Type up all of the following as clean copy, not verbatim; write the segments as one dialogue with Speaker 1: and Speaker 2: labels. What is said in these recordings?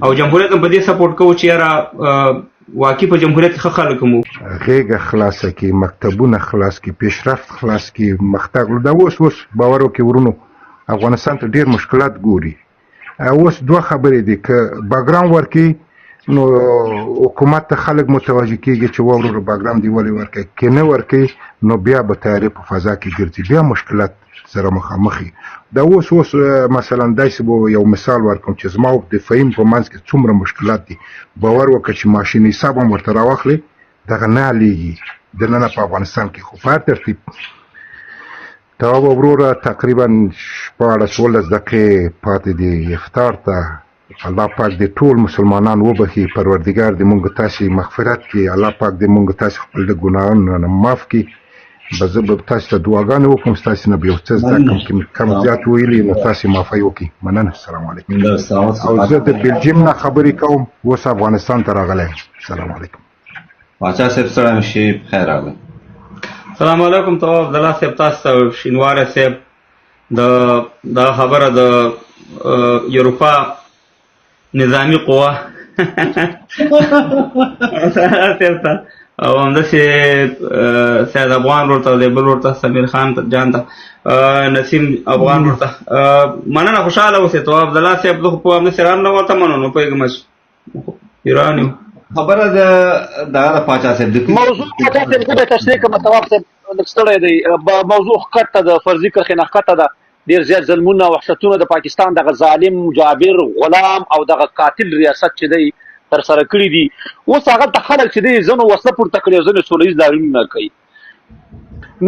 Speaker 1: او جمهوریت هم په دې سپورټ کوو چې یاره واقعي په جمهوریت کې ښه خلک مو
Speaker 2: غېږه خلاصه کړي، مکتبونه خلاص کړي، پیشرفت خلاص کړي، مخ ته کړو. دا اوس باور وکړئ ورونو افغانستان ته ډېر مشکلات ګوري. اوس دوه خبرې دي، که باګرام ورکړي نو حکومت ته خلک متوجه کېږي چې وروره باګرام دی ولې ورکوي، که نه ورکوي نو بیا به تیارې په فضا کې ګرځي، بیا مشکلات سره مخامخ وي. دا اوس مثلا داسې به یو مثال ورکړم چې زما د فهیم په منځ کې څومره مشکلات دي. باور وکړه چې ماشین حساب هم ورته راواخلې دغه نه حلېږي دننه په افغانستان کې. خو په هر ترتیب تواب وروره تقریبا 14-15 دقیقې پاتې دي افطار ته. الله پاک دې ټول مسلمانان وبخي، پروردګار دې مونږ تاسې مغفرت کړي، الله پاک دې مونږ تاسې خپل ګناهونه معاف کړي. زه به تاسو ته دعاګانې وکړم، ستاسې نه به یو څه زده کړم چې کم زیات ویلي نو تاسې معافی وکړي. مننه. السلام علیکم. او زه د بلجیم نه خبرې کوم، اوس افغانستان ته راغلی یم. السلام علیکم.
Speaker 3: باچا صاحب ستړی مه شئ، بخیر راغلی.
Speaker 1: السلام علیکم. تواب عبدالله صاحب تاسو ته شینواری صاحب دا خبره د یوروپا نظامی قوه صاحب ته او همداسې سید افغان ورته دی، بل ورته سمیر خان جان ته، نسیم افغان ورته مننه. خوشحاله اوسئ. تواب عبدالله صاحب زه خو په همداسې رام نه ورته منو نو پوهېږم ایران یو
Speaker 3: خبره د دغه د پاچا صاحب د
Speaker 4: موضوع پاچا صاحب زه به تشریح کړم. تواب صاحب لږ ستړی دی. موضوع ښکته ده، فرضي کرښې نه ښکته ده. ډېر زیات ظلمونه او وحشتونه د پاکستان دغه ظالم جابر غلام او دغه قاتل ریاست چې دی ترسره کړي دي. اوس هغلته خلک چې دی ځینو وسله پورته کړي او ځینو سوله ییز لاریونونه کوي.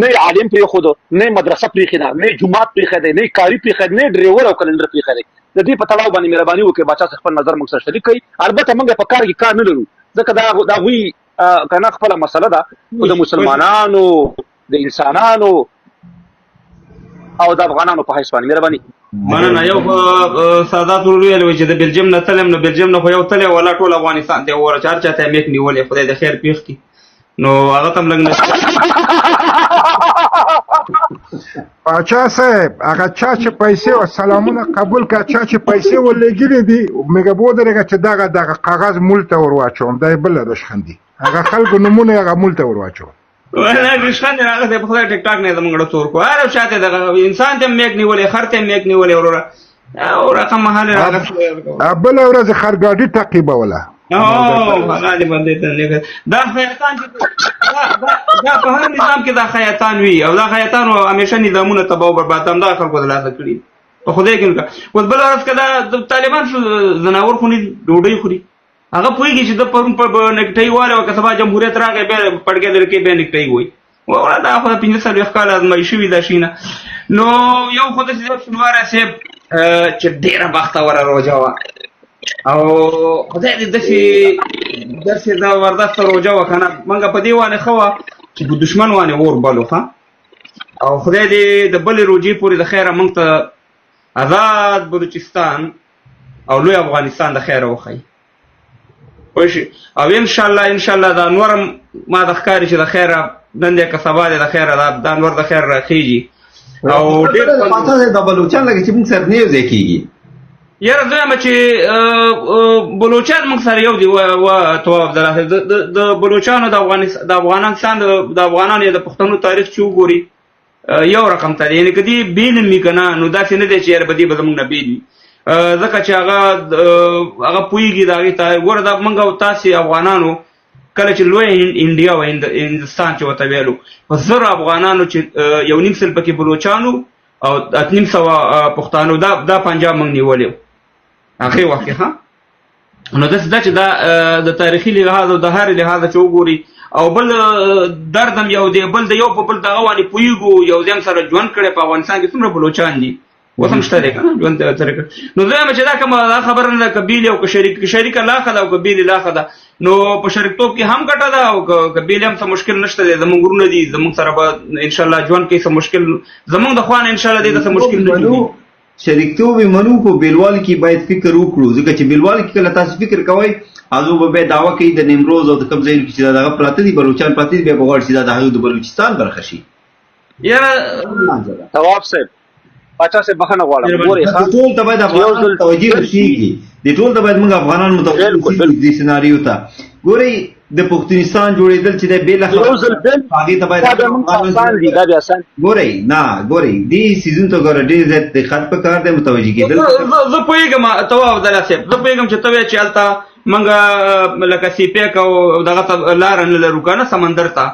Speaker 4: نه یې عالم پرېښودو، نه یې مدرسه پرېښې ده، نه یې جومات پرېښی دی، نه یې کاري پرېښی دی، نه یې ډریور او کلنډر پرېښی دی. د دې په تړاو باندې مهرباني وکړئ باچا صاحب خپل نظر موږ سره شریک کړئ. البته موږ په کار کې کار نه لرو ځکه دا هغوی که نه خپله مسله ده، خو د مسلمانانو د انسانانو او د افغانانو په حیث باندې مهرباني.
Speaker 1: مننه. یو سادات ورور ویل چې د بلجیم نه تلم، نو بلجیم نه خو یو تلی ولا ټول افغانستان ته وره چې هر چا ته یې میک نیولې، خدای د خیر پېښ کړي. نو هغه ته هم لږ نه
Speaker 2: پاچا صاحب هغه چا چې پیسې او سلامونه قبول کړه، چا چې پیسې ورلېږلې دي مېږه به ودرېږه چې دغه کاغذ مول ته ور واچوم. دا یې بله رشخندي، هغه خلکو نومونه یې هغه مول ته ور واچوم.
Speaker 1: ولا رشخند هغه ته په خدای ټیک ټاک نه زموږ ډېر تور کو هر شاته دغه انسان ته میک نیولې، خر ته میک نیولې وروره او رقم محل راغله. بله ورځ خرګاډي تعقیبوله. هغه دې باندې ته نه دا خیاطان چې دا په هر نظام کې دا خیاطان وي او دا خیاطان همیشه نظامونه تباہ او برباد هم دا خلکو د لاسه کړي په خدای کې نه. اوس بله ورځ که دا طالبان شو ځناور خوني ډوډۍ خوري، هغه پوهېږي چې د پرون په نکټۍ والی او که سبا جمهوریت راغی بیا پړکې لرې کوي بیا نکټۍ وایي. وړه دا خو د 15 کاله ازمایي شوي دا شي نه. نو یو خو داسې شینواری صاحب چې ډېره بختوره روژه وه او خدای دې داسې د وردسته روژه وه که نه، موږ په دې وانې ښه وه چې په دښمن وانې اور بلو ښه، او خدای دې د بلې روژې پورې د خیره موږ ته آزاد بلوچستان او لوی افغانستان د خیره وښیي پوه شي. او انشاءالله دا نور هم ما ته ښکاري چې د خیره نن دی که سبا دی د خیره دا نور د خیر راخېږي. او ډېر
Speaker 3: پاچا صاحب د بلوچان لکه چې موږ سره نه یو ځای کېږي.
Speaker 1: یاره زه یم چې بلوچان موږ سره یو دي. تواب عبدالله صاحب د بلوچانو د افغانستان د افغانانو یا د پښتنو تاریخ چې وګوري یو رقم ته دی، یعنې که دې بېل هم وي که نه نو داسې نه دی چې یاره به دې به زموږ نه بېل وي، ځکه چې هغه پوهېږي د هغې ته. ګوره دا موږ او تاسې افغانانو کله چې لویه انډیا وه هندوستان چې ورته ویلو په 1000 افغانانو چې 1.5 سل پکې بلوچانو او 800 پښتانو دا پنجاب موږ نیولی و هغې وخت کې ښه. نو داسې ده چې دا د تاریخي لحاظ او د هر لحاظه چې وګوري او بل درد هم یو دی، بل د یو په بل دغه باندې پوهېږو، یو ځای هم سره ژوند کړی په افغانستان کې څومره بلوچان دي اوس هم شته دی که نه ژوند تېره کړی. نو زه یم چې دا کومه دا خبره نه ده که بیلې او که شریکه لا ښه ده او که بیلې لا ښه ده. نو په شریکتوب کې هم ګټه ده او که بیلې هم څه مشکل نشته دی. زموږ وروڼه دي، زموږ سره به انشاءالله ژوند کوي، څه مشکل زموږ د خوا نه انشاءالله دی ته څه مشکل نه جوړېږي.
Speaker 3: شریکتوب یې منو خو بیلوالي کې باید فکر وکړو، ځکه چې بیلوالي کې کله تاسو فکر کوئ هغوی به بیا دعوه کوي د نیمروز او د کوم ځایونو کې چې دا دغه پراته دي بلوچان پراته دي، بیا به غواړي چې دا د هغوی د بلوچستان برخه شي.
Speaker 1: یاره
Speaker 4: تواب صاحب پاچا صاحب بخښنه غواړم، ګورئ
Speaker 3: ټول ته باید افغانان توجه ورکېږي دې ټول ته باید موږ افغانان متوجه دي سيناریو ته. ګورئ د پښتونستان جوړېدل چې د بېله هغې ته باید ګورئ نه ګورئ دې سیزون ته ګوره ډېر زیات دقت پکار دی متوجه کېدل.
Speaker 1: زه پوهېږم تواب عبدالله صاحب زه پوهېږم چې ته وایې چې هلته موږ لکه سیپیک او دغه ته لاره نه لرو که نه سمندر ته.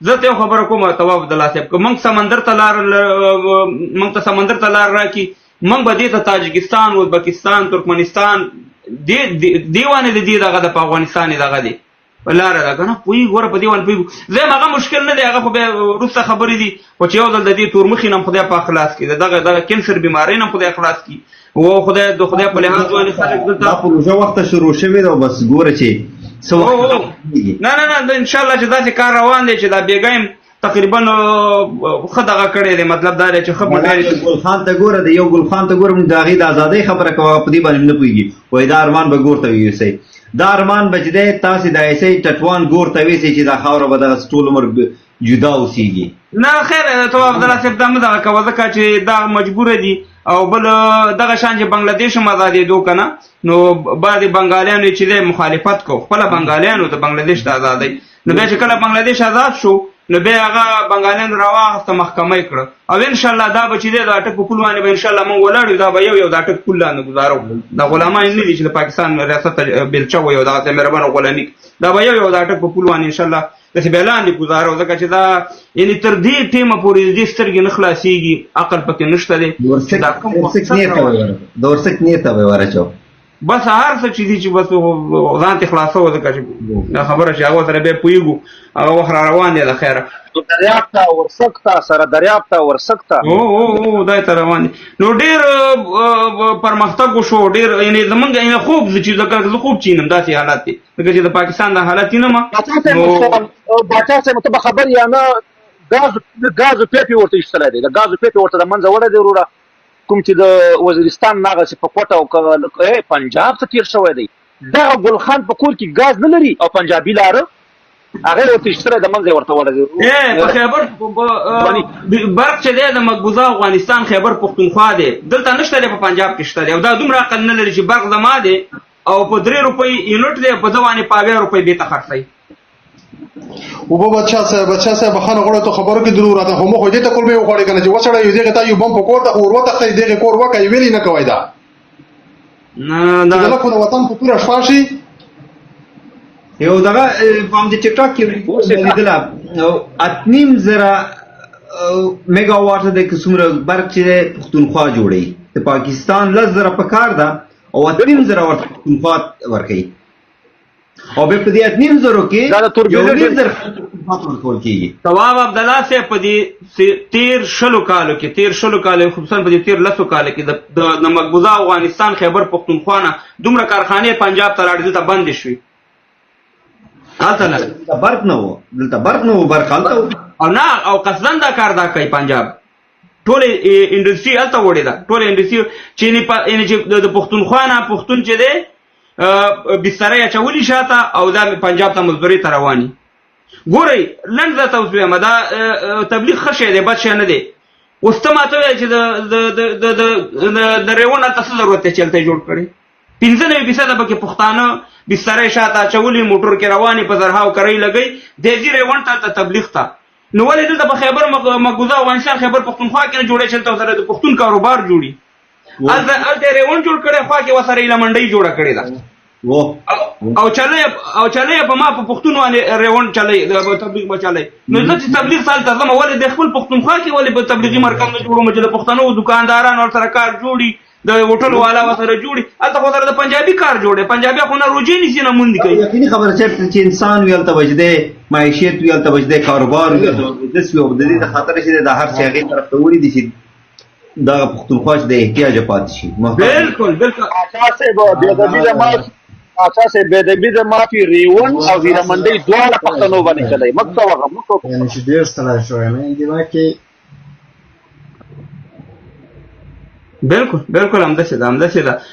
Speaker 1: زه ته یو خبره کوم تواب عبدالله صاحب که موږ سمندر ته لار راکړي موږ به دې ته تاجکستان ازبکستان ترکمنستان دې وانې د دې دغه د په افغانستان یې دغه دی په لاره ده که نه پوهېږو ګوره په دې باندې پوهېږو. زه یم هغه مشکل نه دی هغه خو بیا وروسته خبرې دي خو چې یو ځل د دې تورمخي نه هم خدای پاک خلاص کړي دغه کینسر بیمارۍ نه هم خدای خلاص کړي و خدای په لحاظ باندې خلک دلته
Speaker 3: دا پروژه وخته شروع شوې ده بس ګوره چې څه وخت
Speaker 1: نه انشاءالله چې داسې کار روان دی چې دا بېګا یم تقریبا ښه دغه کړی دی مطلب دا دی چې ښه
Speaker 3: ګل خان ته ګوره د یو ګل خان ته ګوره موږ د هغې د ازادۍ خبره کوه په دې باندې نه پوهېږي وایي دا ارمان به ګور ته ویوسئ دا ارمان به چې دی تاسې د ایسۍ ټټوان ګور ته ویسئ چې دا خاوره به دغسې ټول عمر جدا اوسېږي.
Speaker 1: نه خیر تواب عبدالله صاحب دا مه دغه کوه ځکه چې دا مجبوره دي او بل دغه شان چې بنګلادیش هم ازادېدو که نه نو بعضې بنګالیانو چې دی مخالفت کو خپله بنګالیانو د بنګلادیش د ازادۍ نو بیا چې کله بنګلادیش آزاد شو نو بیا هغه بنګالیانو راواخسته محکمه یې کړه او انشاءالله دا به چې دی د اټک په پول باندې به انشاءالله موږ ولاړ یو دا به یو د اټک پول لاندې ګزاره وکړو دا غلامان نه دي چې د پاکستان ریاست ته بیلچه وایي او دغسې مهربانه غلامي دا به یو د اټک په پول باندې انشاءالله داسې بیا لاندې ګزاره ځکه چې دا یعنې تر دې ټیمه پورې د دې سترګې نه خلاصېږي عقل پکې نشته دی
Speaker 3: د ورسک نیت ته به یې ورچو
Speaker 1: بس هر څه چې دي چې بس ځان ته خلاصوه ځکه چې دا خبره چې هغه سره بیا پوهېږو هغه وخت را روان دی د خیره
Speaker 4: دریاب ته ورسک ته سره دریاب ته ورسک ته
Speaker 1: دای ته روان دي نو ډېر پرمختګ وشو ډېر یعنې زمونږ خوب چې زه خوب چینم داسې حالات دي ځکه چې د پاکستان د حالت وینم
Speaker 4: باچا صاحب ته به خبر یا نه ګازو پیپ یې ورته ایستلی دی د ګازو پیپ یې ورته د منځه وړی دی وروره کوم چې د وزیرستان ناغسې په کوټه او پنجاب ته تېر شوی دی دغه ګل خان په کور کې ګاز نه لري او پنجابي لاره هغه ورته ایستلی د منځه یې ورته وړی دی
Speaker 1: په خیبر برق چې دی د مقبوضه افغانستان خیبر پښتونخوا دی دلته نشته دی په پنجاب کې شته دی او دا دومره عقل نه لري چې برق زما دی او په 3 روپۍ یونټ دی په ده باندې په 80 روپۍ بېرته خرڅوي
Speaker 5: وبو بچا صاحب بخانه غوړه ته خبرو کې درو راته هم خو دې ته کول به وخوړې کنه چې وسړی یو دغه ته یو بم په کوړه ته ور وته خې دغه کور وکای ویلی نه کوي دا
Speaker 1: نه دا
Speaker 5: په وطن په پوره شفاشي
Speaker 3: یو دغه په دې ټیک ټاک کې لیدل اتنیم زره میگا واټ د کومره برق چې پښتونخوا جوړي د پاکستان لږ زره پکار ده او اتنیم زره پښتونخوا ورکړي او به په دې اتنیم زرو کې یو نیم زر ورکول کېږي.
Speaker 1: تواب عبدالله صاحب په دې 13 کالو کې خصوصا په دې 13 کالو کې د مقبوضه افغانستان خیبر پښتونخوا نه دومره کارخانې پنجاب ته لاړې دلته بندې شوې هلته نه
Speaker 3: برق نه و دلته برق نه و برق هلته
Speaker 1: او نه او قصدن دا کار دا کوي پنجاب ټولې انډسټري هلته وړې ده ټولې انډسټري چې د پښتونخوا نه پښتون چې دی بستره اچولي شاته او دا پنجاب ته مزدوري ته رواني ګورئ لنډ زه ته اوس ویم دا تبلیغ ښه شی دی بد شی نه دی اوس ته ماته ووایه چې د ریون هلته څه ضرورت دی چې هلته یې جوړ کړی 95% پکې پښتانه بستره شاته اچولي موټر کې رواني په زرهاو کرۍ لګئ دی ځي ریون ته تبلیغ ته نو ولې دلته په خیبر مقبوضه افغانستان خیبر پښتونخوا کې نه جوړی چې هلته ورسره د پښتون کاروبار جوړي هلته ریون جوړ کړی خوا کې ورسره ایله منډۍ جوړه کړې ده او چلی په ما په پښتون باندې ریون چلی تبلیغ به چلی نو زه چې تبلیغ سال ته ځم ولې د خپل پښتونخوا کې ولې په تبلیغي مرکز نه جوړوم چې د پښتنو دکانداران ورسره کار جوړي د هوټل والا ورسره جوړي هلته خو سره د پنجابي کار جوړي پنجابي خو نه روجې نیسي نه موندې کوي
Speaker 3: یقیني خبره چې انسان وي هلته بچدی معیشت وي هلته بچدی کاروبار وي دس وي او د دې د خاطر چې د هر څه هغې طرف ته وړي دي چې دغه پښتونخوا چې د احتیاجه پاتې شي
Speaker 1: بالکل
Speaker 4: اچھا سے بے ادبی د مافي ریون او ویره منډي دواړه پښتنو باندې چلای مکه وغه مکه
Speaker 6: یعنی چې ډیر ستړی شوی نه دی واکې
Speaker 1: بالکل همداسې ده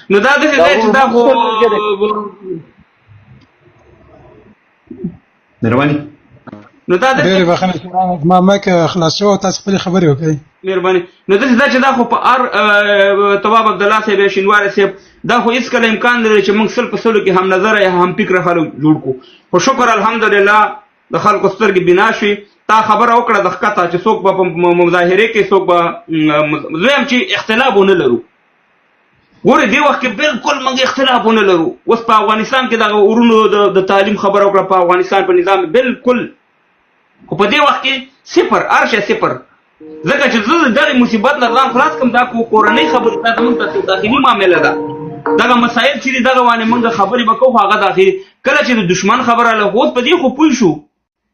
Speaker 1: نو دا داسې دی چې دا خو
Speaker 3: مهرباني
Speaker 7: نو دا ډېرې بخښنې ما مایک خلاص شو تاسو خپلې خبرې وکړئ
Speaker 1: مهرباني. نو داسې دا چې دا خو په طواب عبدالله صاحب یا شینواري صاحب دا خو هېڅکله امکان نه لري چې موږ 100% کې هم نظره یا هم فکره خلک جوړ کړو. خو شکر الحمدلله د خلکو سترګې بنا شوې. تا خبره وکړه د ښکته چې څوک به په مظاهرې کې څوک به دویم چې اختلاف ونه لرو. ګورې دې وخت کې بالکل موږ اختلاف ونه لرو. اوس په افغانستان کې دغه ورونو د تعلیم خبره وکړه په افغانستان په نظام بالکل. خو په دې وخت کې صفر ارشه صفر. ځکه چې زه دغه مصیبت نه ځان خلاص کړم دا کورنۍ خبرې دا زموږ داخلي معامله ده. دغه مسایل چې دغه باندې موږ خبرې به کوو هغه داخلي. کله چې د دشمن خبره له اوس په دې خو پوه شو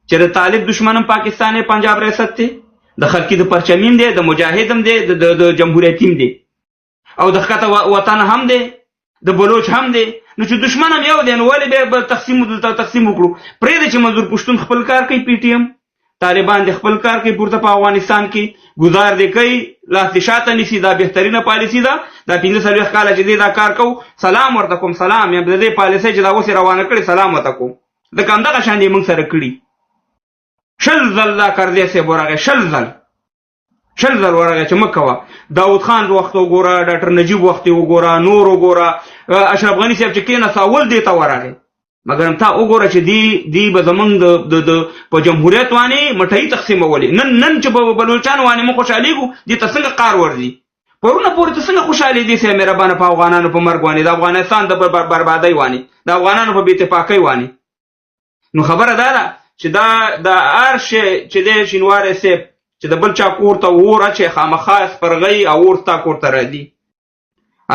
Speaker 1: چې د طالب دشمن هم پاکستان پنجاب ریاست دی، د خلقي د پرچمین دی، د مجاهد هم دی، د جمهوریت هم دی او د ښکته وطن هم دی، د بلوچ هم دی. نو چې دشمن هم یو دی نو ولې بیا تقسیم وکړو؟ پرېږدئ چې منظور پښتون خپل کار کوي، پی ټي ایم طالبان د خپل کار کوي پورته په افغانستان کې ګزار دی کوي، لاس دې شاته نیسي. دا بهترینه پالیسي ده. دا 45 کاله چې دی دا کار کوو سلام ورته کوم، سلام یا د دې پالیسۍ چې دا اوس یې روانه کړې سلام ورته کوم. ځکه همدغه شان یې موږ سره کړي. 20 ځل دا کرزی صاحب ورغی، 20 ځل ورغی چې مه کوه. داود خان وخت وګوره، ډاکټر نجیب وخت وګوره، نور وګوره، اشرف غني صاحب چې کېناست اول دې ته ورغی. مګر تا وګوره چې دی به زمونږ د په جمهوریت باندې مټۍ تقسیمولې. نن چې په بلوچستان باندې موږ خوشحالېږو دې ته څنګه قار ورځي؟ پرونه پورې ته څنګه خوشحالې دي سه مهربانه په افغانانو په مرګ باندې، د افغانستان د بربادۍ باندې، د افغانانو په بې اتفاقۍ باندې. نو خبره دا ده چې دا هر شی چې دی شینواری صاحب چې د بل چا کور ته اور اچوي خامخا سپرغۍ او اور ستا کور ته راځي.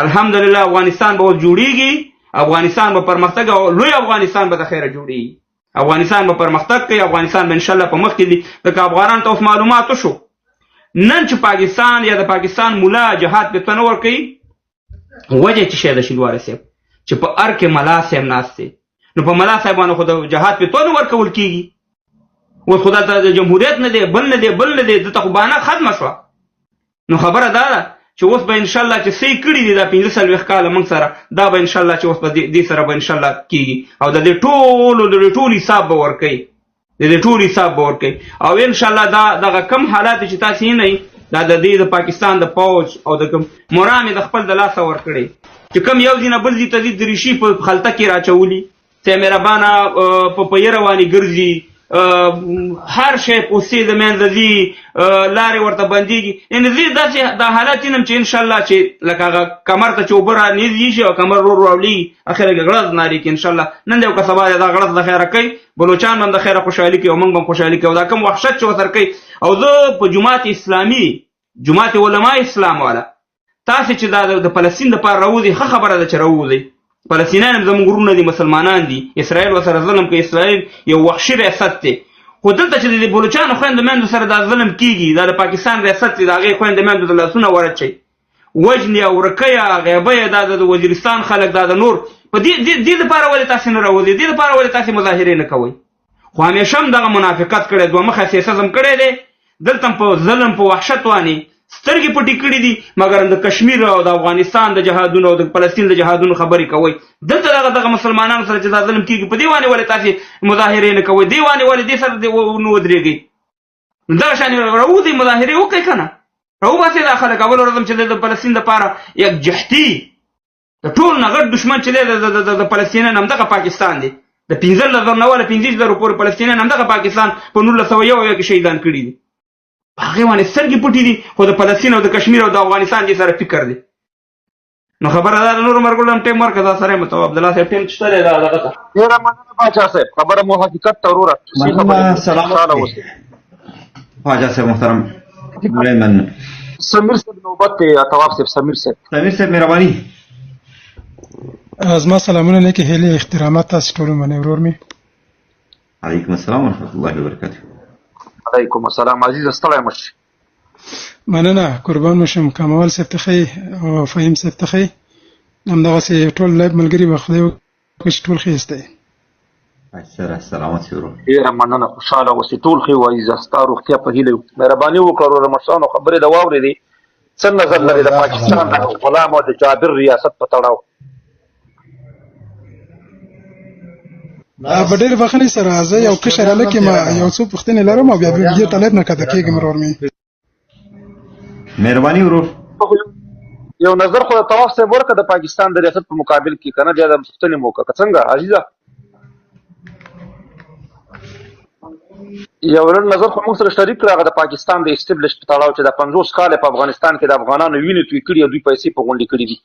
Speaker 1: الحمدلله افغانستان به اوس جوړېږي، افغانستان به پرمختګ او لوی افغانستان به د خیره جوړېږي. افغانستان به پرمختګ کوي، افغانستان به انشاءالله په مخ کې دي. ځکه افغانانو ته اوس معلومات شو نن چې پاکستان یا د پاکستان مولا جهاد پې نه ورکوي وجه څه شی ده شینواری صاحب؟ چې په ار کې ملا صاحب ناست دی. نو په ملا صاحب باندې خو د جهاد پې نه ورکول کېږي. اوس خو دا د جمهوریت نه دی، بل نه دی دلته خو بهانه ختمه شوه. نو خبره دا ده چې اوس به انشاءالله چې صحیح کړي دي دا 45 کاله موږ سره، دا به انشاءالله چې اوس به دې سره به انشاءالله کېږي او د دې ټول حساب به ورکوي، او انشاءالله دغه کم حالات چې تاسې یې نه دا د دې د پاکستان د فوج او د کوم مرام د خپل د لاسه ورکړی چې کم یو ځای نه بل ځای ته ځي دریشي په خلطه کې راچولي، ته مهربانه په پۍ روانې ګرځي، هر شی پوستې د منځه ځي، لارې ورته بندېږي. یعنې زه داسې دا حالات وینم چې انشاءالله چې لکه هغه کمر ته چې اوبه رانیزي شي او کمر راوړي اخره کې غړز ناري کې انشاءالله نن دی او که سبا دی دا غړز د خیره کوي، بلوچان هم د خیره خوشحالي کوي او موږ هم خوشحالي کوي. دا کوم وحشت چې ورسره کوي. او زه په جماعت اسلامي جماعت علما اسلام والا تاسې چې دا د فلسطین دپاره راوځي ښه خبره ده چې راوځئ. فلسطینیان هم زموږ وروڼه دي، مسلمانان دي، اسرائیل ورسره ظلم کوي. اسرائیل یو وحشي ریاست دی، خو دلته چې د بلوچانو خویندو میندو سره دا ظلم کېږي، دا د پاکستان ریاست دی، د هغې خویندو میندو د لاسونه ورچوي، وجنې او ورکوي، غیبه یې دا د وزیرستان خلک دا د نور په دې دپاره ولې تاسې نه راوځئ؟ دې دپاره ولې تاسې مظاهرې نه کوئ؟ خو همیشه هم دغه منافقت کړی، دوه مخه سیاست کړی دی. دلته هم په ظلم په وحشت باندې سترګې پټې کړي دي، مګر د کشمیر او د افغانستان د جهادونو او د فلسطین د جهادونو خبرې کوئ. دلته دغه مسلمانانو سره چې دا ظلم کېږي په دې باندې ولې تاسې مظاهرې نه کوئ؟ دې باندې ولې دې سره نه ودرېږئ؟ دغه شان راوځئ، مظاهرې وکړئ که نه، راوباسئ دا خلک. اول ورځ چې د فلسطین دپاره یکجهتي د ټول نه غټ دښمن چې دی د فلسطینیان همدغه پاکستان دی. د 15,000 نه وله 15,000 پورې فلسطینیان همدغه پاکستان په 1901 کې شهیدان کړي دي. هغې باندې سترګې پټې دي، خو د فلسطین او د کشمیر او د افغانستان دې سره فکر دی. نو خبره دا د نورو مرګلو هم ټیم ورکړه. دا سره یې متو عبدالله صاحب ټیم شته دی دغه ته.
Speaker 4: ډېره مننه باچا صاحب، خبره مو حقیقت ته وروره.
Speaker 3: خواجه صاحب محترم مننه.
Speaker 4: سمیر صاحب نوبت دی، تواب صاحب. سمیر صاحب مهرباني.
Speaker 7: زما سلامونه نیکې هیلې احترامات تاسې ټولو منې ورور مې.
Speaker 3: علیکم السلام ورحمة الله وبرکاته.
Speaker 4: علیکم السلام عزیزه، ستړی مه شې.
Speaker 7: مننه، قربان مو شم. کاموال صاحب ته ښه او فهیم صاحب ته ښه، همدغسې ټول لایب ملګري به خدای وکړي چې ټول ښایسته یې.
Speaker 3: اچھا سلامت شي ورور.
Speaker 4: ډېره مننه، خوشحاله اوسې، ټول ښه وو عزیزه. ستا روغتیا په هیله یو. مهرباني وکړه وروره مشرانو، خبرې د واورېدې. څه نظر لرې د پاکستان د غلام او د جابر ریاست په تړاو؟
Speaker 7: په ډېر بخښنې سره زه یو کشر هلک یم، یو څو پوښتنې لرم او بیا دې طالب نه کښته کېږم ورور مې.
Speaker 3: مهرباني ورور
Speaker 4: یو نظر خو د طواف صاحب ورکړه د پاکستان د ریاست په مقابل کې کنه بیا د پوښتنې مو وکړه څنګه عزیزه یو نظر خو موږ سره شریک کړه د پاکستان د اسټابلیش په تړاو چې د 50 کال په افغانستان کې د افغانانو وینې توی کړي او دوی پیسې په غونډې کړي دي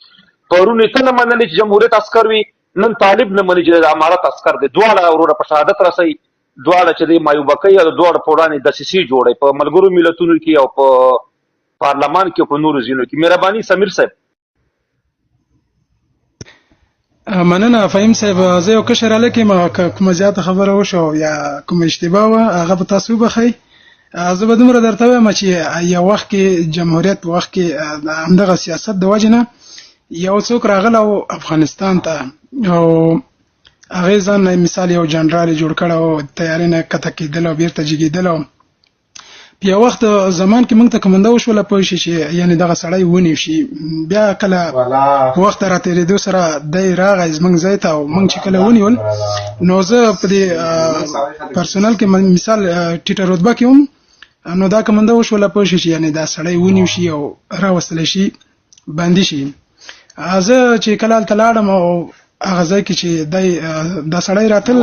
Speaker 4: پرون ته نه منل چې جمهوریت عسكر وي نن طالب نه مني چې د امارت عسكر دي دواړه وروره په شهادت رسي دواړه چې د مایوبکۍ او دواړه پورانې د سیسي جوړي په ملګرو ملتونو کې او په پارلمان کې په نورو ځینو کې مهرباني سمیر صاحب
Speaker 7: مننه فهیم صاحب زه یو کشر علیکم کوم زیاته خبره وشو یا کوم اشتباه و هغه په تاسو بخی زه به دومره درته وایم چې یو وخت کې جمهوریت په وخت کې همدغه سیاست د وجه نه یو څوک راغله افغانستان ته او هغه ځان مثال یو جنرال جوړ کړ او تیاری نه کته کېدل او بیرته جګېدل په یو وخت زمان کې موږ ته کومنده وشوله پوه شي چې یعنی دغه سړی ونیو شي بیا کله وخت راتېرېدو سره دی راغی زموږ ځای ته او موږ چې کله ونیول نو زه په دې پرسونل کې مثال ټیټه رتبه کې وم نو دا کومنده وشوله پوه شي چې یعنی دا سړی ونیو شي او راوستلی شي باندې شي زه چې کله هلته لاړم او هغه ځای کې چې دا سړی راتل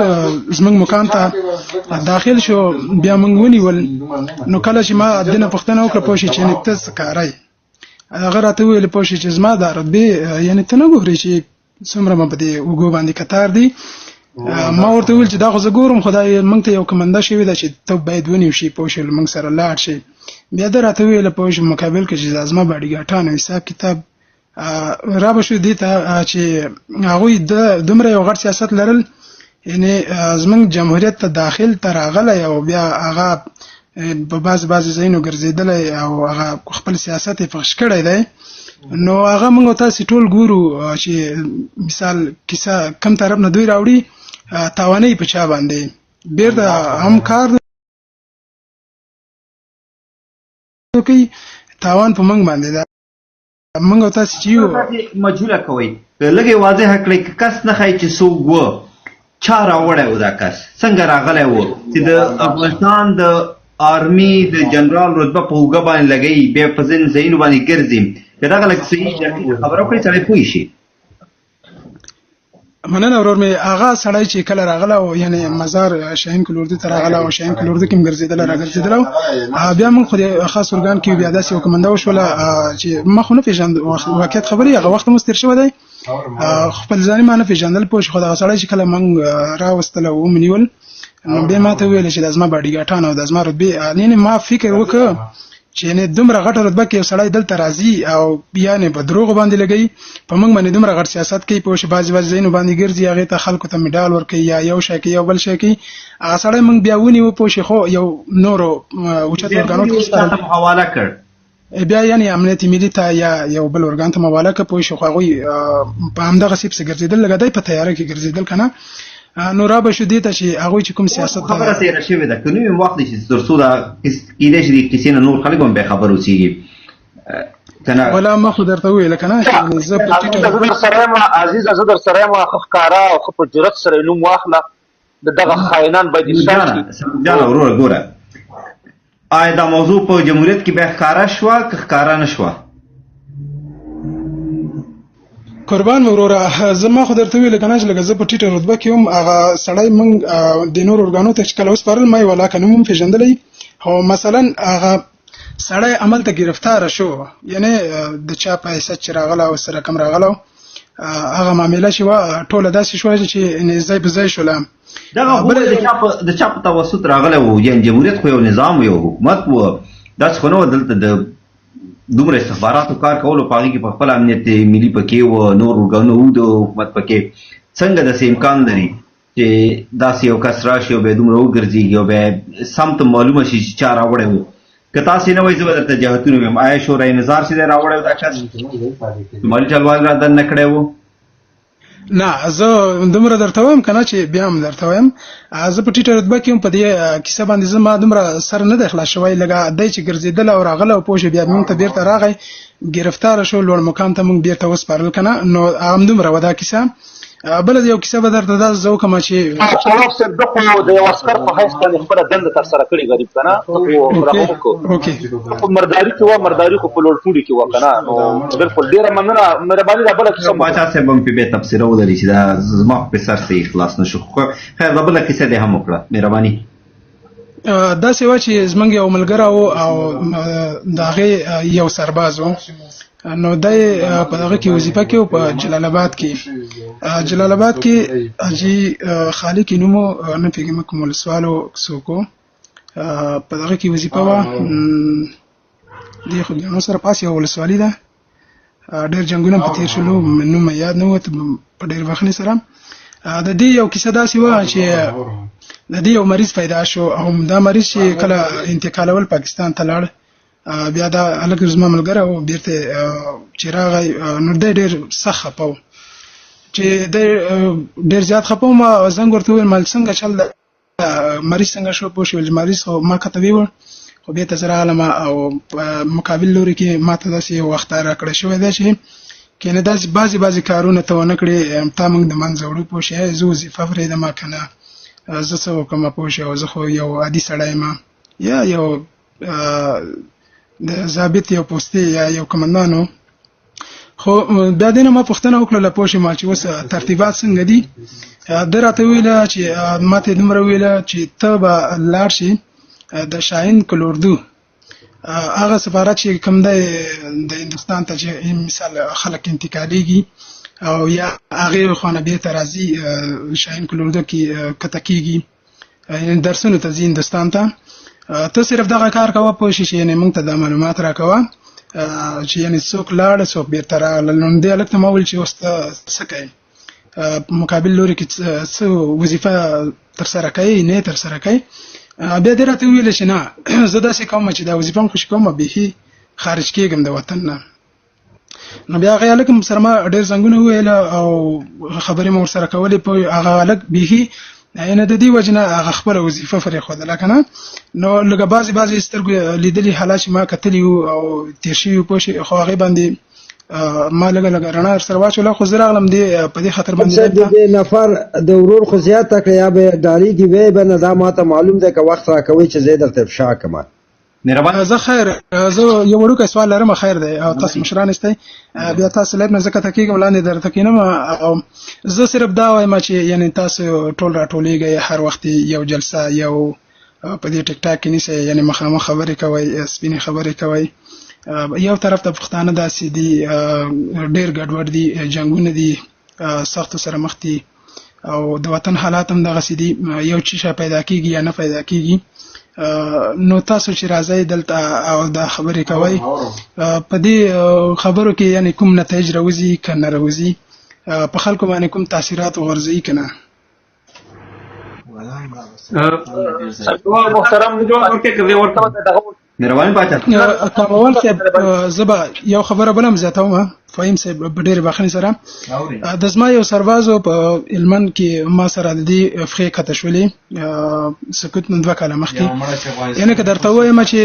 Speaker 7: زموږ مکان ته داخل شو بیا موږ ونیول نو کله چې ما دنه پوښتنه وکړه پوه شي چې ته څه کاری هغه راته وویل پوه شي چې زما دا رتبې یعنې ته نه ګورې چې څومره مې په دې اوږو باندې کتار دي ما ورته وویل چې دا خو زه ګورم خدای موږ ته یو کومنده شوې ده چې ته باید ونیو شي پوه شي موږ سره لاړ شي بیا ده راته وویل پوه شي مقابل کې چې زما باډیګاټانو حساب کتاب را به شو دې ته چې هغوی دومره یو غټ سیاست لرل یعنې زموږ جمهوریت ته داخل ته راغلی او بیا هغه په بعضې ځایونو ګرځېدلی او هغه خپل سیاست یې فحش کړی دی نو هغه موږ تاسې ټول ګورو چې مثال کیسه کم طرف نه دوی راوړي تاوانۍ په چا باندې بیرته هم کار کوي تاوان په موږ باندې ده موږ تاسو چې یو
Speaker 3: مجهوله کوي لږه واضح کړئ کس نه خای چې څوک و چا راوړی و دا کس څنګه راغلی و چې د افغانستان د آرمي د جنرال رتبه په اوږه باندې لګوي بیا په ځینو ځایونو باندې ګرځي که دغه لږ صحیح خبره وکړئ سړی پوه شي
Speaker 7: مننه ورور مې هغه سړی چې کله راغله او یعنی مزار شاهین کلوردي ته راغله او شاهین کلوردي کې ګرځېدله راګرځېدله بیا موږ خو د خاص ارګان کې بیا داسې یو کومنده وشوله چې ما خو نه پېژند واقعیت خبرې هغه وخت مو تېر شوی دی خپل ځاني ما نه پېژندل پوه شو خو دغه سړی چې کله موږ راوستله ومنیول نو بیا ما ته وویل چې دا زما باډیګاټان او دا زما رتبې یعنې ما فکر وکړ چې یعنې دومره غټه رتبه کې یو سړی دلته راځي او بیا یعنې په دروغو باندې لګوي په موږ باندې دومره غټ سیاست کوي پوه شي بعضې ځایونو باندې ګرځي هغې ته خلکو ته مډال ورکوي یا یو شی کوي یو بل شی کوي هغه سړی موږ بیا ونیو پوه شي خو یو نورو اوچت ارګانو ته
Speaker 3: حواله کړ
Speaker 7: بیا یعنې امنیت ملي ته یا یو بل ارګان ته حواله کړه پوه شي خو هغوی په همدغه سې پسې ګرځېدل لکه دی په تیاره کې ګرځېدل که نه نو را به شو دې ته چې هغوی چې کوم سیاست
Speaker 3: خبره تېره شوې ده که نوي وخت دی چې تر څو دا کېدای شي د کیسې نه نور خلک هم بیا خبر اوسېږي
Speaker 7: ولا ما خو درته وویل که نه زه په ټیټه
Speaker 4: عزیزه زه در سره یم ښه ښکاره او ښه په جرت سره یې نوم واخله د دغه خاینان باید اصلاح شي
Speaker 3: جانه وروره ګوره آیا دا موضوع په جمهوریت کې بیا ښکاره شوه که ښکاره نه شوه
Speaker 7: قربان وروره زما خو درته ویل کنه چې لکه زه په ټیټه رتبه کې وم هغه سړی موږ د نورو ارګانو ته چې کله وسپارل ما یې ولاکه نوم هم پېژندلی او مثلا هغه سړی عمل ته ګرفتاره شو یعنې د چا په حیثیت چې راغله او سره کم راغله هغه معامله چې وه ټوله داسې شوه چې ځای په ځای شوله
Speaker 3: دغه د چا په توسط راغلی و یعنې جمهوریت خو یو نظام و یو حکومت و داسې خو نه و دلته د دومره استخباراتو کار کولو په هغې کې په خپل امنیت ملي پکې و نور ارګانونه و د حکومت پکې څنګه داسې امکان لري چې داسې یو کس راشي او بیا دومره وګرځېږي او بیا سم ته معلومه شي چې چا راوړی و که تاسې نه وایي زه به درته جهتونه ویم آیا شورای نظار چې دی راوړی و دا کس مالي چلوال را دننه کړی و
Speaker 7: نه زه دومره درته وایم که نه چې بیا هم درته وایم زه په ټیټه رتبه کې هم په دې کیسه باندې زما دومره سر نه دی خلاص شوی لکه دی چې ګرځېدلی او راغلی او پوه شو بیا موږ ته بېرته راغی ګرفتاره شو لوړ مقام ته موږ بېرته وسپارل که نه نو همدومره وه دا کیسه بل یو کیسه به درته دا زه وکړم چې
Speaker 4: شواب صاحب د خو د یو عسکر په حیث باندې خپله دنده ترسره کړې غریب که نه خو مرداري کې وه مرداري خو په لوړپوړي کې وه که نه نو بلکل ډېره مننه مهرباني دا بله کیسه
Speaker 3: باچا صاحب هم پې بیا تبصره ولري چې دا زما په سر صحیح خلاص نه شو خیر دا بله کیسه دې هم وکړه مهرباني
Speaker 7: داسې وه چې زموږ یو ملګری و او د هغې یو سرباز و نو دی په دغه کې وظیفه کې و په جلال آباد کې حاجي خالق نوم و نه پوهېږم کوم ولسوال و څوک و په دغه کې وظیفه وه دې خو ګیانو سره پاس یو ولسوالي ده ډېر جنګونه په تېر شولو نوم مې یاد نه و په ډېر وخت سره د دې یو کیسه داسې وه چې د دې یو مریض پیدا شو او دا مریض چې کله انتقالول پاکستان ته لاړ بیا دا هلک زما ملګری و بیرته چې راغی نو دی ډېر سخت خفه و چې دی ډېر زیات خفه و ما زنګ ورته وویل مال څنګه چل ده مریض څنګه شو پوه شو مریض خو ما کته ویوړ خو بېرته زه راغلم او په مقابل لوري کې ما ته داسې یو اختار راکړی شوی دی چې کنه داسې بعضې کارونه ته ونه کړې تا موږ د منځه وړو پوه شې زه وظیفه پرېږدم که نه زه څه وکړم پوه شې او زه خو یو عادي سړی یم یا یو د ضابط یو پوستې یا یو کمندان و خو بیا دې نه ما پوښتنه وکړله پوه شې ما چې اوس ترتیبات څنګه دي ده راته وویله چې ما ته یې دومره وویله چې ته به لاړ شې د شاهین کلوردو هغه سفارت چې کوم دی د هندوستان ته چې مثال خلک انتقالیږي او یا هغې خوا نه بېرته راځي شاهین کلوردو کې کته کېږي درسونو ته ځي هندوستان ته ته صرف دغه کار کوه پوه شې چې یعنې موږ ته دا معلومات راکوه چې یعنې څوک لاړ څوک بېرته راغلل نو دې هلک ته ما وویل چې اوس ته څه کوې مقابل لوري کې څه وظیفه ترسره کوې نه ترسره کوې بیا دې راته وویل چې نه زه داسې کوم چې دا وظیفه هم خوشي کوم بیخي خارج کېږم د وطن نه نو بیا هغه هلک سره ما ډېر زنګونه وویله او خبرې مې ورسره کولې په هغه هلک بیخي یعنې د دې وجې نه هغه خپله وظیفه پرېښودله که نه نو لږه بعضې سترګو لیدلي حالات چې ما کتلي وو او تېر شوي پوه شي خو هغې باندې ما لږه رڼا ورسره واچوله خو زه راغلم په دې خاطر باندې
Speaker 6: د دې نفر د ورور خو زیاته کړه یا به ډارېږي ویې به نه دا ما ته معلوم دی که وخت راکوئ چې زه یې درته افشا کړم
Speaker 7: زه خیر زه یو وړوکی سوال لرم خیر دی او تاسو مشران یاستئ بیا تاسو لایب نه زه کته کېږم لاندې درته کښېنم او زه صرف دا وایم چې یعنې تاسو ټول راټولېږئ هر وخت یو جلسه یو په دې ټیک ټاک کې نیسئ یعنې مخامخ خبرې کوئ سپینې خبرې کوئ یو طرف ته پښتانه داسې دي ډېر ګډوډ دي جنګونه دي سختو سره مخ دي او د وطن حالات هم دغسې دي یو څه شی پیدا کېږي یا نه پیدا کېږي نو تاسو چې راځئ دلته او دا خبرې کوئ په دې خبرو کې یعنې کوم نتایج راوځي که نه راوځي په خلکو باندې کوم تاثیرات وغورځوي که نه
Speaker 4: محترم
Speaker 3: مهرباني باچا
Speaker 7: کاموال صاحب زه به یو خبره بله هم زیاتوم فهیم صاحب په ډېرې بخښنې سره د زما یو سرباز په هلمند کې ما سره د دې پښې کته شولې سکوت نه 2 کاله مخکې یعنې که درته ووایم چې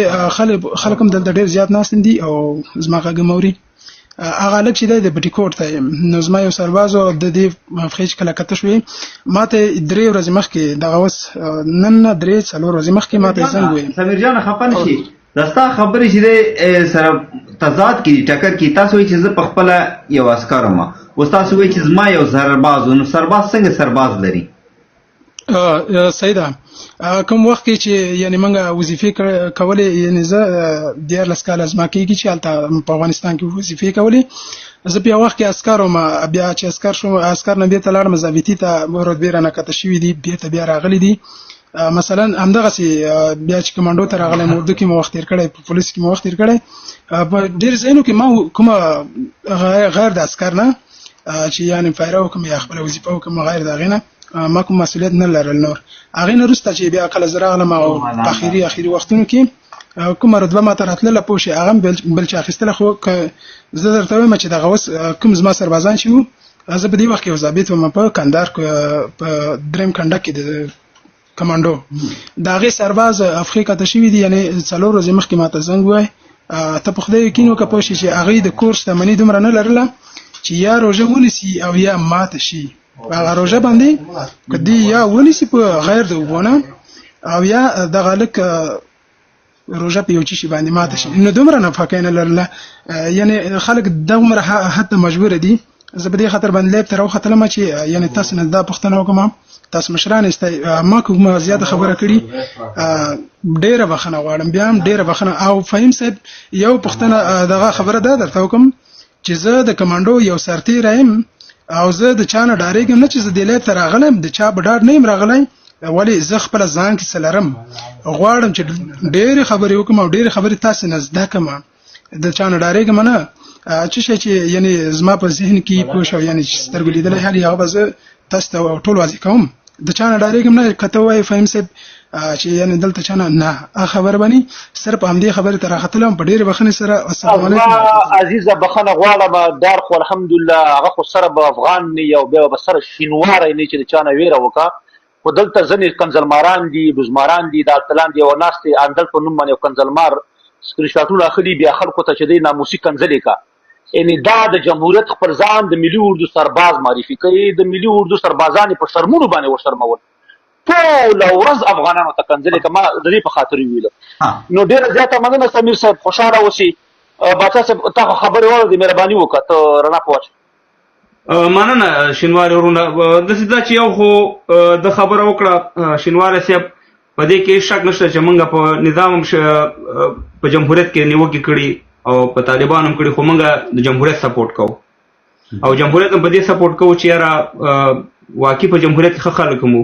Speaker 7: خلک هم دلته ډېر زیات ناست دي او زما غږ هم اوري هغه هلک چې دی د بټي کوټ ته یم نو زما یو سرباز و د دې پښې چې کله کته شوې ما ته 3 ورځې مخکې دغه اوس نن نه 3-4 ورځې مخکې ما ته زنګ وویل
Speaker 3: سمیر جان خفه نه شي دا ستا خبرې چې دی سره تضاد کې ټکر کې تاسو وایئ چې زه په خپله یو عسکر یم اوس تاسو وایئ چې زما یو سرباز و نو سرباز څنګه سرباز لري
Speaker 7: صحیح ده کوم وخت کې چې یعنې موږ وظیفې کولې یعنې زه 14 کاله زما کېږي چې هلته په افغانستان کې وظیفې کولې زه په یو وخت کې عسکر وم بیا چې عسکر شوم عسکر نه بېرته لاړم ضابطي ته رتبې رانه کته شوي دي بېرته بیا راغلي دي مثلا همدغسې بیا چې کمانډو ته راغلی مو اردو کې مو وخت تېر کړی په پولیس کې مو وخت تېر کړی په ډېر ځایونو کې ما کومه غیر د عسکر نه چې یعنې فایره وکړم یا خپله وظیفه وکړم غیر د هغې نه ما کوم مسؤلیت نه لرل نور هغې نه وروسته چې بیا کله زه راغلم او په اخري وختونو کې کومه رتبه ما ته راتلله پوه شې هغه هم بل چې اخیستله خو که زه درته وایم چې دغه اوس کوم زما سربازان چې وو زه په دې وخت کې یو ضابط وم په کندهار په 3 کنډک کې د کمانډو د هغې سرباز افخې کته شوي دي یعنې 4 ورځې مخکې ما ته زنګ ووایي ته په خدای یقین وکړه پوه شې چې هغې د کور شتمني دومره نه لرله چې یا روژه ونیسي او یا ماته شي هغه روژه باندې کدی یا ونیسي په غیر د وبونه او یا د غلک روژه په یو چی باندې ماته شي نو دومره نفقه نه لرله یعنی خلک دومره حتی مجبور دي زه په دې خاطر باندې لپ تر وخت لمه چې یعنی تاسو نه دا پښتنه وکم تاسو مشران استای ما کومه زیاته خبره کړي ډیره بخنه غواړم بیا هم ډیره بخنه او فهم صاحب یو پښتنه دغه خبره ده درته وکم چې زه د کمانډو یو سرتی رایم او زه د چانه ډارېږم نه چې زه د لپ تر راغلم د چا بډار نه يم راغلی ولی زه خپل ځان کې سلرم غواړم چې ډېر خبرې وکم او ډېر خبرې تاسو نه زده کم د چانه ډارېږم نه چې یعنی زما په ذهن کې پوه شو یعنی سترګې لیدل هلي هغه زه تاسو ټول واځي کوم د چانه ډارېږم نه کته وای فهم صاحب چې یعنی دلته چانه نه خبر بني صرف همدې خبره تر راختلم په ډېر بخنه سره السلام علیکم
Speaker 4: عزیزه بخنه غواړم دار خو الحمدلله هغه خو سره به افغان نه یو به سره شینوار نه چې چانه ویره وکا خو دلته ځنې کنزلماران دي بزماران دي د اتلان دی او ناس دي اندل په نوم باندې کنزلمار سکرین شاټونه اخلي بیا خلکو ته چې دی ناموسي کنزلې کا یعنی دا د جمهوریت خپل ځان د ملي اردو سرباز معرفي کوي د ملي اردو سربازان په شرمونو باندې وشرمول ټول ورځ افغانانو ته کنزلې کما د دې په خاطر ویل نو ډېر زیاته مننه سمیر صاحب خوشاله اوسئ باچا صاحب ته خبر ورته مهرباني وکړه رڼا پوښ
Speaker 1: مننه شینوار ورونه د سیدا چې یو خو د خبره وکړه شینوار صاحب په دې کې شک نشته چې موږ په نظام په جمهوریت کې نیوکه کړي او په طالبانو هم کړي خو موږ د جمهوریت سپورټ کوو او جمهوریت هم په دې سپورټ کوو چې یاره واقعي په جمهوریت کې خلک مو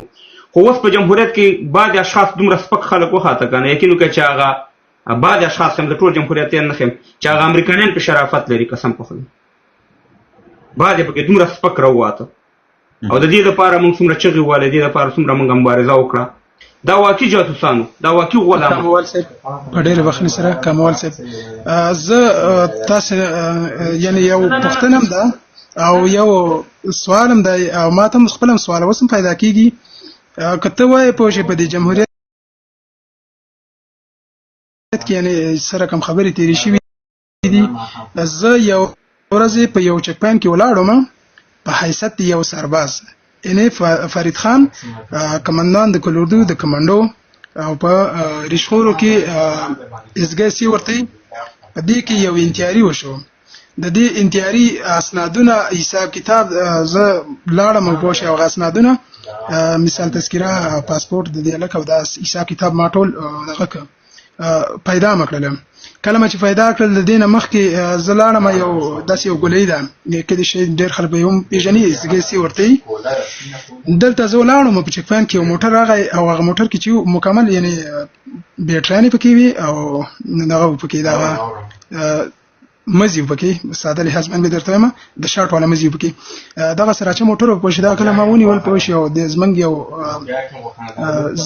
Speaker 1: خو اوس په جمهوریت کې بعض اشخاص دومره سپک خلک وخاته کنه یقین وکړه چې هغه بعض اشخاص هم د ټول جمهوریت نه خیم چې هغه امریکایان په شرافت لري قسم په خدای بعض په کې دومره سپک راواته او د دې لپاره موږ څومره چغې والې دې لپاره څومره موږ مبارزه وکړه دا واقعي جاسوسانو دا واقعي غلام
Speaker 7: کمال صاحب په ډېر وخت سره کمال صاحب زه تاسو یعنی یو پښتنم ده او یو سوالم ده او ما ته خپل سوال وسم پیدا کیږي کته وای په شی په دې جمهوریت کې یعنی سره کوم خبرې تیری شي دي زه یو ورځ په یو چک پاین کې ولاړم په حیثیت یو سرباز انې فرید خان کمانډان د کلوردو د کمانډو او په ریشخورو کې اسګسی ورته په دې کې یو انتیاری وشو د دې انتیاری اسنادونه حساب کتاب زه لاړم په شی او اسنادونه مثال تذکره پاسپورت د دې لکه د حساب کتاب ما ټول دغه پیدا مکړم کله چې پیدا کړل د دینه مخکې زلانه ما یو داسې یو ګولې ده کله چې ډېر خلک به هم پیژني سګسي ورته دلته زولانه مو په چک پاین کې یو موټر راغی او هغه موټر کې چې مکمل یعنی بیټرانی پکې وي او دغه پکې دا مزي پکې ساده لحاظ باندې درته ما د شارټ والا مزي پکې دغه سره چې موټر په شدا کله ما ونی ول په شی او د زمنګ یو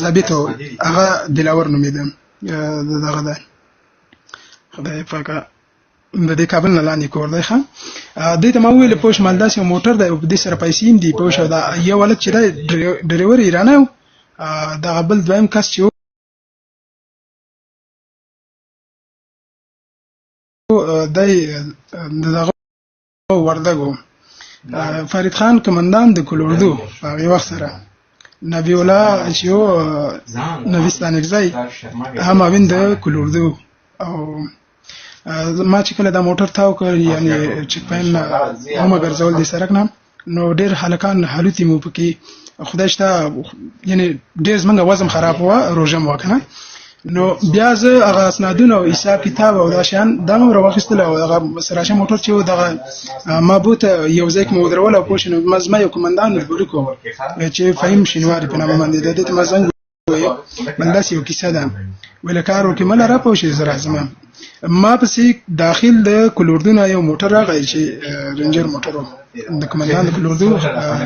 Speaker 7: ضابطو هغه دلاور نومیدم دغه ده خدای پاک د دې کابل نه لاندې کور دی ښه دې ته ما ویل پوش مالداس یو موټر دی په دې سره پیسې هم دی پوش دا یو ولد چې دی ډرایور ایرانی دا بل دویم کس چې دای دغه وردګو فرید خان کمانډان د کلوردو هغه وخت سره نبی الله چې نوستان اگزای هم ویند کلوردو او ما چې کله دا موټر تاو کړ یعنی چک پاین هم ګرځول دي سرک نه نو ډېر حلقان حالتي مو پکې خدای شته یعنی ډېر زمونږ وزن خراب و روزه مو کنه نو بیا زه هغه اسنادونه او حساب کتاب او دا شان دا مو راوخستل او هغه سراشه موټر چې دغه ما بوته یو ځای کې مو درول او پوښتنه مزما یو کمانډان ورګو کو چې فهم شینواری په نامه باندې د دې مزنګ بنداس یو کیسه ده ولکارو کې مل را پوښي زرا زما ما پسې داخل د کلوردو یو موټر راغی چې رنجر موټر د کمانډان د کلوردو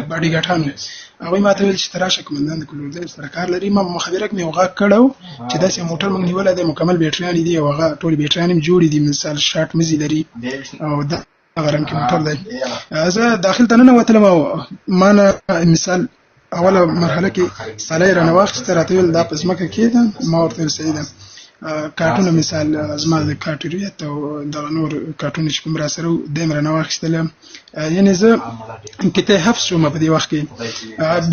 Speaker 7: باډي ګټانو هغه ما ته ویل چې تراشه کمانډان د کلوردو سره کار لري ما مخابرک مې وغا کړو چې داسې موټر موږ نیول دی مکمل بیټریان دي او هغه ټول بیټریان جوړ دي مثال شارټ مزي لري او دا غرم کې موټر دی زه داخل ته نه وتلم او ما مثال اوله مرحله کې سالای رانه واخیسته راته ویل دا پس مکه کېده ما ورته سیده کارټونه مثال زما د کارټریت او د نور کارټونه چې کوم را سره د مرنه واخیستل یعنی زه کته حفظ شوم په دې وخت کې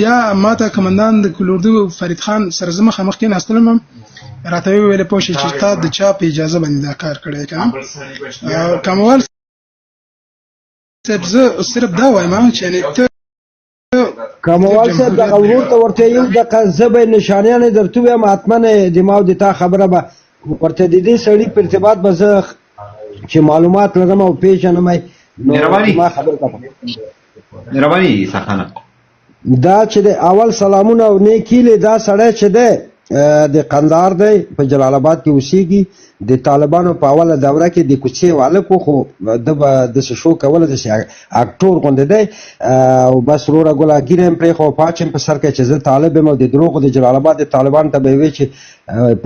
Speaker 7: بیا ماته کمانډان د کلوردو فرید خان سره زما مخ کې ناستلم راته ویل پوه شي چې تا د چاپ اجازه باندې دا کار کړی کنه کموال صرف دا وایم چې یعنی ته
Speaker 6: کموال صاحب د ورور ته ورته یو د قزبه نشانیان درته وایم اتمنه دماغ د تا خبره به ورته د دې سړی په ارتباط به زه چې معلومات لرم او پیژنم ما خبر کوم
Speaker 3: مهرباني سخانه
Speaker 6: دا چې د اول سلامونه او نیکی له دا سړی چې ده د قندهار دی په جلال آباد کې اوسېږي د طالبانو په اوله دوره کې د کوڅې والک خو د شو کوله د اکټور غونډه دی او بس روره ګلاګیرم پرې خو پاچم په سر کې چې زه طالب یم د دروغ د جلال آباد د طالبان ته به وی چې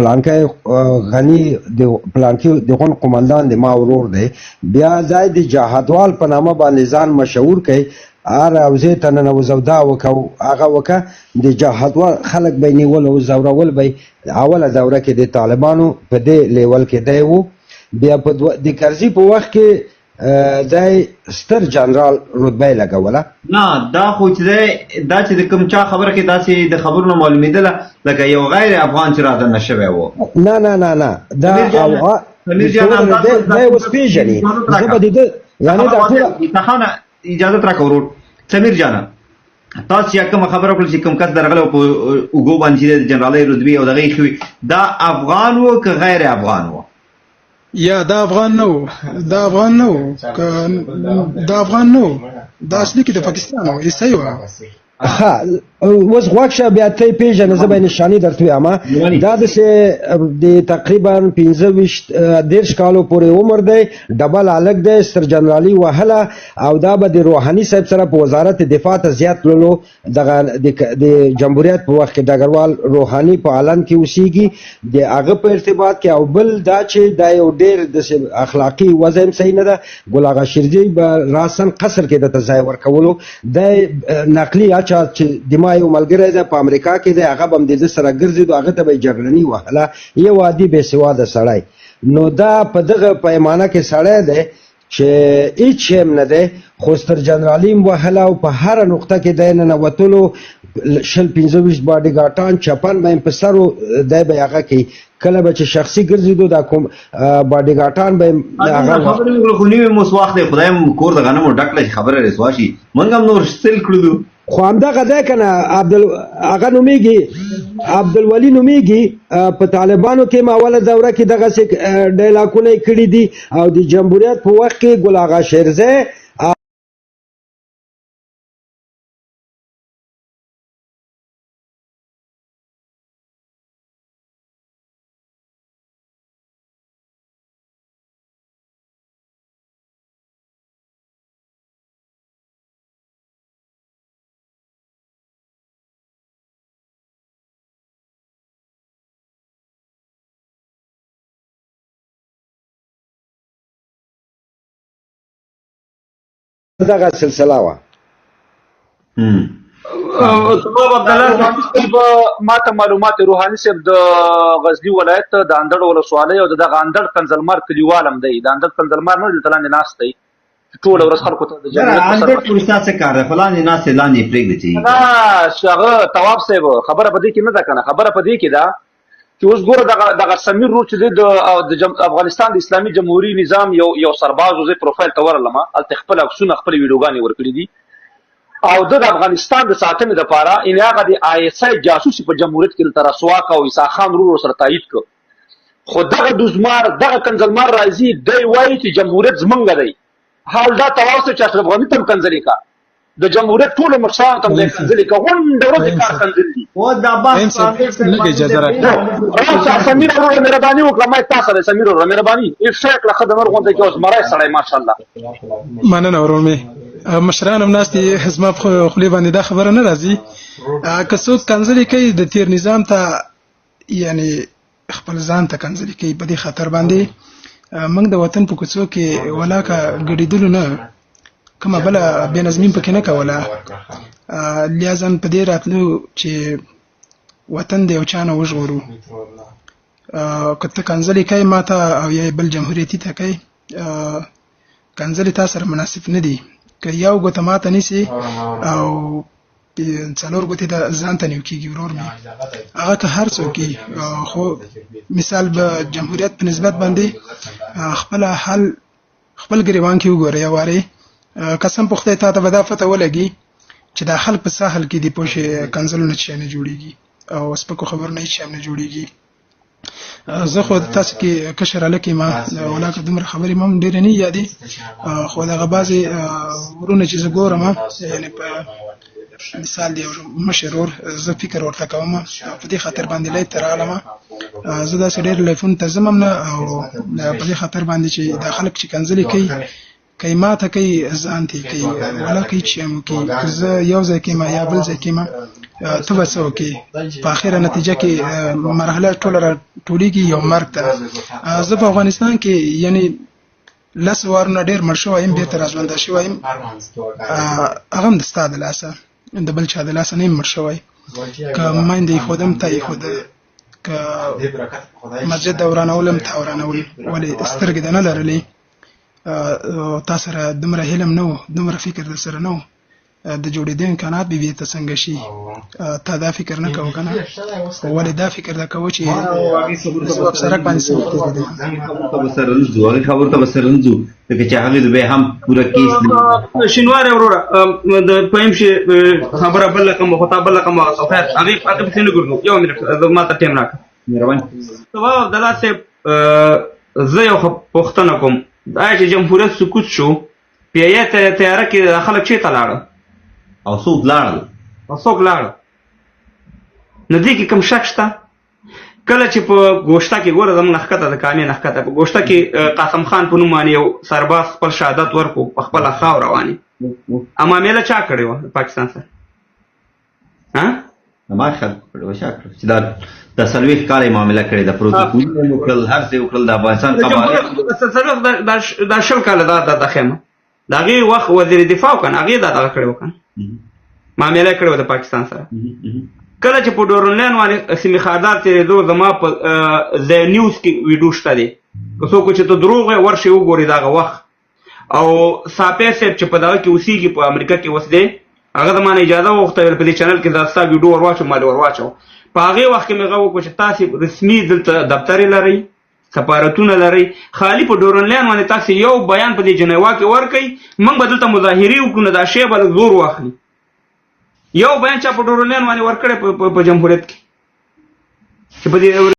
Speaker 6: پلانکې غنی د پلانکې دغه قومندان د ما ورور دی بیا ځای د جهادوال په نامه باندې ځان مشهور کړي او زه ته نه وزودا وکاو هغه وکا د جهادوال خلک به نیول او زورول به اوله دوره کې د طالبانو په دې لیول کې دی وو بیا په د کرزي په وخت کې د ستر جنرال رتبه لګوله
Speaker 3: نه دا خو چې دا چې د کوم چا خبره کې دا چې د خبرونو معلومیدله لکه یو غیر افغان چې راته نشوي وو
Speaker 6: نه دا
Speaker 3: امیر جان
Speaker 6: دا اوس پیژني زه به د یعنی دا ټول
Speaker 3: تخانه اجازه ترا کورو سمیر جان تاسو چې کوم خبره کول چې کوم کس درغله په وګو باندې د جنرالي رتبه او دغه خوي دا افغان وو که غیر افغان وو
Speaker 7: یا دا افغان نو دا افغان نو دا اصلي کې د پاکستان و ایسای و
Speaker 6: ها اوس غوښه بیا ته پیژنې زبې نشانی درته وایم دا د تقریبا 15 کالو پورې عمر دی ډبل الګ دی ستر جنرالي وهله او دا به د روحاني صاحب سره په وزارت دفاع ته زیات لولو د جمهوریت په وخت کې ډګروال روحاني په اعلان کې اوسېږي د هغه په ارتباط کې او بل دا چې دا یو ډېر د اخلاقی وضع صحیح نه ده ګل اغا شیرزی به راسن قصر کې د تځای ورکولو د نقلی چې د ما یو ملګری ده په امریکا کې دی هغه هم د سره ګرځي هغه ته به جګړنی وهله یو عادي بې سواده سړی نو دا په دغه پیمانه کې سړی دی چې هیڅ هم نه دی خو ستر جنرالي وهله او په هر نقطه کې دی ننوتلو 15 باډي ګاټان 56 به په سرو دی به هغه کې کله به چې شخصي ګرځیدو دا کوم باډي ګاټان به
Speaker 3: هغه خبرې خو نیمه مسواخ دی خدایم کور د غنمو ډکله خبره رسوا شي مونږ هم نور ستل کړو
Speaker 6: خو همدغه ده کنه هغه نومیږي عبدالولي نومیږي په طالبانو کې ماوله دوره کې دغه ډایلاګونه کړي دي او د جمهوریت په وخت کې ګل اغا شیرزه دغه سلسله وا
Speaker 4: سبب عبد الله صاحب ماته معلومات روحاني صاحب د غزنی ولایت د اندړ ولسوالۍ او د اندړ کنزلمار کلیوالم دی د اندړ کنزلمار نه د لاندې ناس دی ټول ورځ خلکو ته د
Speaker 3: جنت اندړ پولیسا څه کار ده فلان ناس لاندې پرېږدي
Speaker 4: نه شغه تواب صاحب خبره پدې کې نه ده کنه خبره پدې کې ده چې اوس ګوره دغه سمیر رو چې د افغانستان د اسلامي جمهوریت نظام یو سرباز او زه پروفایل ته ورلم ال خپل اکسونه خپل ویډیوګانې ورکړي دي او د افغانستان د ساتنې لپاره ان هغه د آی اس آی جاسوسي په جمهوریت کې تر سواک او عیسی خان رو سره تایید کړ خو دغه دوزمار دغه کنزلمار راځي دی وایي چې جمهوریت زمونږ دی حال دا تاسو چې اشرف غنی تم کنزلی کا د جمهوریت ټول مشران تم کنزلی کا غونډه ورته کار کنزلی
Speaker 3: او دا بس
Speaker 7: لږه اجازه راکړه
Speaker 4: راځه سمیر ورو مهرباني وکړه ما تاسو سره سمیر ورو مهرباني افشاک له خدمت غونډه کې اوس مرای سړی ماشاءالله
Speaker 7: مننه ورو مشران هم ناس دي حزب خپل باندې دا خبره نه راځي که څوک کنزلی کوي د تیر نظام ته یعنی خپل ځان ته کنزلی کوي په دې خطر باندې موږ د وطن په کوڅو کې ولاکه ګډیدلو نه کومه بل بے نظمین پکې نه کوله لیازن په دې راتلو چې وطن دی او چانه وژغورو کته کنځلې کوي ماته او یا بل جمهوریتي ته کوي کنځلې تا سره مناسب نه دي که یو ګوته ماته نیسي او څلور ګوتې د ځان ته نیو کېږي ورور مې هغه که هر څوک خو مثال به جمهوریت په نسبت باندې خپل حال خپل ګریوان کې وګوره یو وارې قسم په خدای تا ته به دا پته ولګي چې دا خلک په ساحل کې دي پوه شې کنځلونه چې نه جوړېږي او سپکو خبرو نه هېڅ شی نه جوړېږي زه خو تاسو کې کشر هلک یم ولاکه دومره خبرې ما هم ډېرې نه یادې خو دغه بعضې ورونه چې زه ګورم یعنې په مثال دی مشر ور زه فکر ورته کوم په دې خاطر باندې لای تر عالمه زه داسې ډېر لایفون ته ځم نه او په دې خاطر باندې چې دا خلک چې کنځلې کوي ماته کوي ځان ته کوي ولا کوي چې هم کوي زه یو ځای کې ما یا بل ځای کې ما ته به څه وکړې په اخره نتیجه کې مرحله ټوله راټولېږي یو مرګ ته زه په افغانستان کې یعنی لس وارونه ډېر مړ شوی یم بېرته راژوندی شوی یم هغه هم د ستا د لاسه د بل چا د لاسه نه یم مړ شوی که میندې ایښودم ته ایښوده که مسجد ته ورانولم ته ورانول ولې سترګې ده نه لرلې تا سره دومره علم نه و دومره فکر در سره نه و د جوړېدو امکانات به ته څنګه شي تا دا فکر نه کوو که نه ولې دا فکر دا کوو چې په سړک باندې څه وخت تېرېدی
Speaker 3: هغې خبرو ته به سره نه ځو ځکه چې هغې د بیا هم پوره کیس
Speaker 1: شینواری وروره د پویم شي خبره بل رقم خو تا بل رقم خیر هغې پسې نه ګرځو یو منټ ما ته ټایم راکړه
Speaker 3: مهرباني
Speaker 1: سبا عبدالله صاحب زه یو پوښتنه کوم دا چې جمهوریت سقوط شو پیایه تیاره کې خلک چېرته لاړل
Speaker 3: او څوک لاړل
Speaker 1: نو دې کې کوم شک شته کله چې په ګوشته کې ګوره زموږ نښکته د کامې نښکته په ګوشته کې قاسم خان په نوم باندې یو سرباز خپل شهادت ورکړو په خپله خاوره باندې معامله چا کړې وه پاکستان سره
Speaker 3: ما خلکو کړې وه چا کړې چې دا څلوېښت کاله یې معامله کړې ده پروتوکولونه یې وکړل هر څه یې وکړل د افغانستان
Speaker 1: دا شل کاله دا خیمه د هغې وخت وزیر دفاع و که نه هغې دا دغه کړې وه که نه معامله کړې وه د پاکستان سره کله چې په ډورنلاین باندې سیمې خاردار تېرېدو زما په زی نیوز کې ویډیو شته دی که څوک چې ته دروغ یې ورشئ وګورئ دغه وخت او ساپی صاحب چې په دغه کې اوسېږي په امریکا کې اوس دی هغه زما نه اجازه وغوښته ویل په دې چینل کې دا ستا ویډیو ور واچوم ما دې ور واچوه په هغې وخت کې مې هغه وکړو چې تاسې رسمي دلته دفترې لرئ سفارتونه لرئ خالي په ډورنلاین باندې تاسې یو بیان په دې جنیوا کې ورکئ موږ به دلته مظاهرې وکړو نو دا شی به لږ زور واخلي یو بیان چا په ډورنلاین باندې ورکړی په جمهوریت کې چې په دې